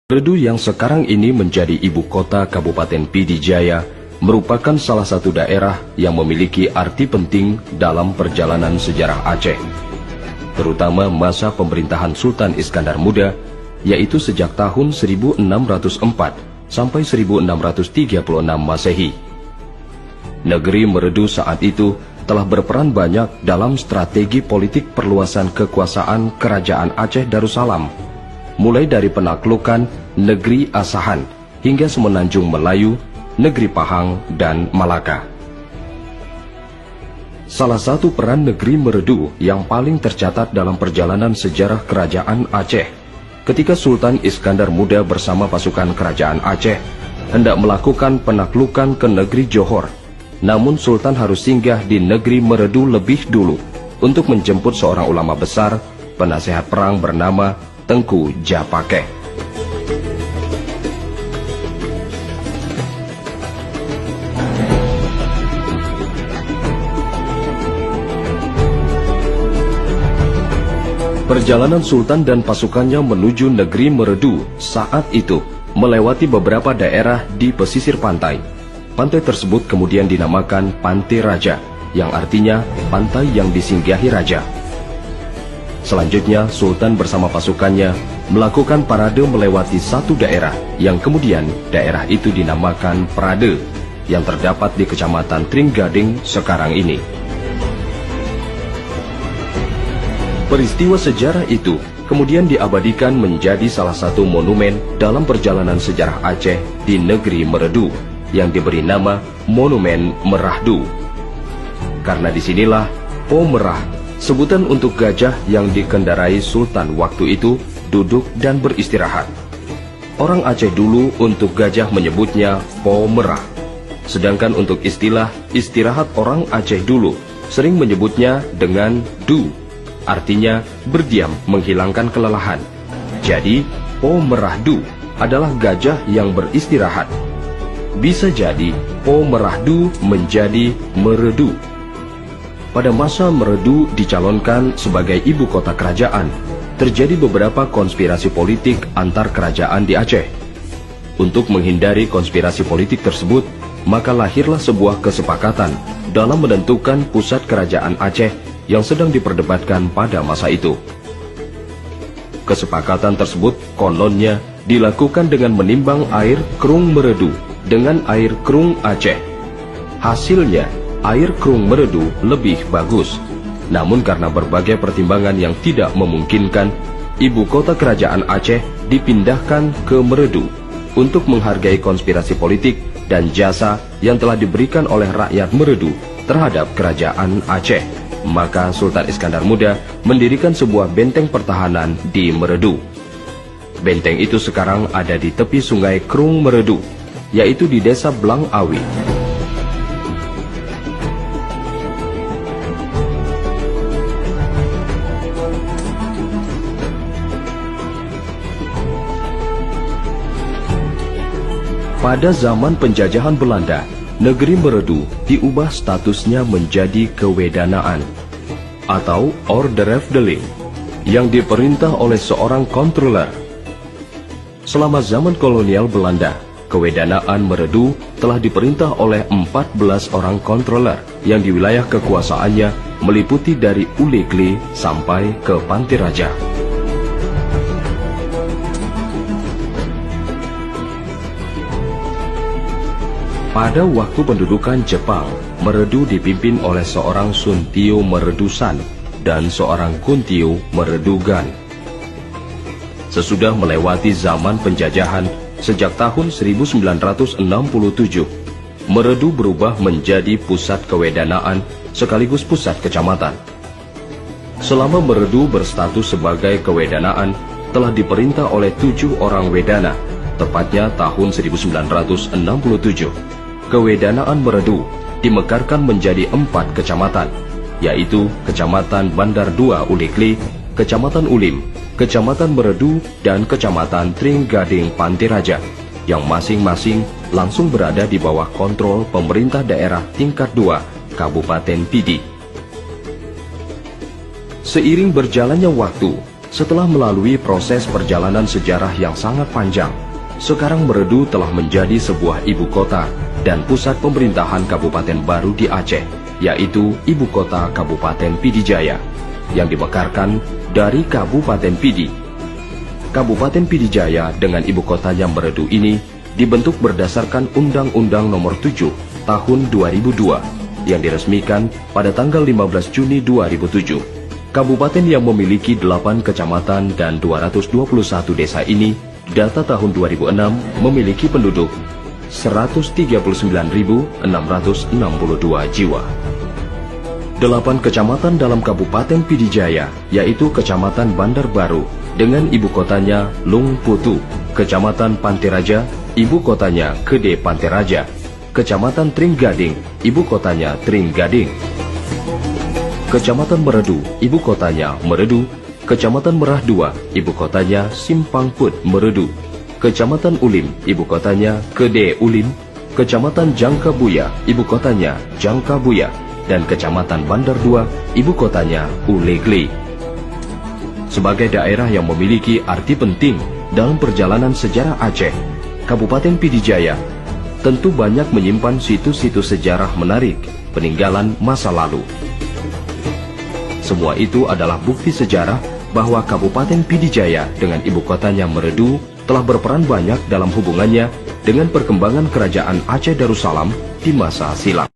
Meredu yang sekarang ini menjadi ibu kota Kabupaten Pidi Jaya merupakan salah satu daerah yang memiliki arti penting dalam perjalanan sejarah Aceh, terutama masa pemerintahan Sultan Iskandar Muda, yaitu sejak tahun 1604 sampai 1636 Masehi. Negeri Meredu saat itu telah berperan banyak dalam strategi politik perluasan kekuasaan Kerajaan Aceh Darussalam, mulai dari penaklukan negeri Asahan hingga Semenanjung Melayu, negeri Pahang, dan Malaka. Salah satu peran negeri Meredu yang paling tercatat dalam perjalanan sejarah Kerajaan Aceh, ketika Sultan Iskandar Muda bersama pasukan Kerajaan Aceh hendak melakukan penaklukan ke negeri Johor, namun Sultan harus singgah di negeri Meredu lebih dulu untuk menjemput seorang ulama besar, penasehat perang bernama Tengku Japakeh. Perjalanan Sultan dan pasukannya menuju negeri Meredu saat itu melewati beberapa daerah di pesisir pantai. Pantai tersebut kemudian dinamakan Pantai Raja, yang artinya pantai yang disinggahi raja. Selanjutnya, Sultan bersama pasukannya melakukan parade melewati satu daerah yang kemudian daerah itu dinamakan Prade, yang terdapat di Kecamatan Trenggading sekarang ini. Peristiwa sejarah itu kemudian diabadikan menjadi salah satu monumen dalam perjalanan sejarah Aceh di negeri Meredu, yang diberi nama Monumen Merahdu. Karena disinilah Po Merah, sebutan untuk gajah yang dikendarai Sultan waktu itu, duduk dan beristirahat. Orang Aceh dulu untuk gajah menyebutnya Po Merah, sedangkan untuk istilah istirahat orang Aceh dulu sering menyebutnya dengan Du, artinya berdiam menghilangkan kelelahan. Jadi Po Merahdu adalah gajah yang beristirahat. Bisa jadi Po Merahdu menjadi Meredu. Pada masa Meredu dicalonkan sebagai ibu kota kerajaan, terjadi beberapa konspirasi politik antar kerajaan di Aceh. Untuk menghindari konspirasi politik tersebut, maka lahirlah sebuah kesepakatan dalam menentukan pusat kerajaan Aceh yang sedang diperdebatkan pada masa itu. Kesepakatan tersebut kononnya dilakukan dengan menimbang air Krung Meredu dengan air Krung Aceh. Hasilnya, air Krung Meredu lebih bagus. Namun karena berbagai pertimbangan yang tidak memungkinkan, ibu kota kerajaan Aceh dipindahkan ke Meredu untuk menghargai konspirasi politik dan jasa yang telah diberikan oleh rakyat Meredu terhadap kerajaan Aceh. Maka Sultan Iskandar Muda mendirikan sebuah benteng pertahanan di Meredu. Benteng itu sekarang ada di tepi sungai Krung Meredu, yaitu di desa Blang Awi. Pada zaman penjajahan Belanda, negeri Meredu diubah statusnya menjadi kewedanaan atau Ordereveling yang diperintah oleh seorang controller. Selama zaman kolonial Belanda, kewedanaan Meredu telah diperintah oleh 14 orang controller yang di wilayah kekuasaannya meliputi dari Ulegli sampai ke Pantai Raja. Pada waktu pendudukan Jepang, Meredu dipimpin oleh seorang Suntio Meredusan dan seorang Kuntio Meredugan. Sesudah melewati zaman penjajahan sejak tahun 1967, Meredu berubah menjadi pusat kewedanaan sekaligus pusat kecamatan. Selama Meredu berstatus sebagai kewedanaan, telah diperintah oleh 7 orang wedana, tepatnya tahun 1967. Kewedanaan Meredu dimekarkan menjadi 4 kecamatan, yaitu Kecamatan Bandar 2 Ulegli, Kecamatan Ulim, Kecamatan Meredu, dan Kecamatan Trenggading Pantai Raja, yang masing-masing langsung berada di bawah kontrol pemerintah daerah tingkat 2 Kabupaten Pidi. Seiring berjalannya waktu, Setelah melalui proses perjalanan sejarah yang sangat panjang, sekarang Meredu telah menjadi sebuah ibu kota dan pusat pemerintahan kabupaten baru di Aceh, yaitu ibu kota Kabupaten Pidijaya, yang dimekarkan dari Kabupaten Pidi. Kabupaten Pidijaya dengan ibu kotanya Meredu ini dibentuk berdasarkan Undang-Undang Nomor 7 Tahun 2002 yang diresmikan pada tanggal 15 Juni 2007. Kabupaten yang memiliki 8 kecamatan dan 221 desa ini, data tahun 2006 memiliki penduduk 139.662 jiwa. 8 kecamatan dalam Kabupaten Pidijaya, yaitu Kecamatan Bandar Baru dengan ibu kotanya Lungputu, Kecamatan Panteraja, ibu kotanya Kede Panteraja, Kecamatan Tringgading, ibu kotanya Tringgading, Kecamatan Meredu, ibu kotanya Meredu, Kecamatan Merah II, ibu kotanya Simpang Put Meredu, Kecamatan Ulim, ibu kotanya Kede Ulim, Kecamatan Jangkabuya, ibu kotanya Jangkabuya, dan Kecamatan Bandar II, ibu kotanya Ulegli. Sebagai daerah yang memiliki arti penting dalam perjalanan sejarah Aceh, Kabupaten Pidijaya tentu banyak menyimpan situs-situs sejarah menarik peninggalan masa lalu. Semua itu adalah bukti sejarah bahwa Kabupaten Pidijaya dengan ibu kotanya Meredu telah berperan banyak dalam hubungannya dengan perkembangan kerajaan Aceh Darussalam di masa silam.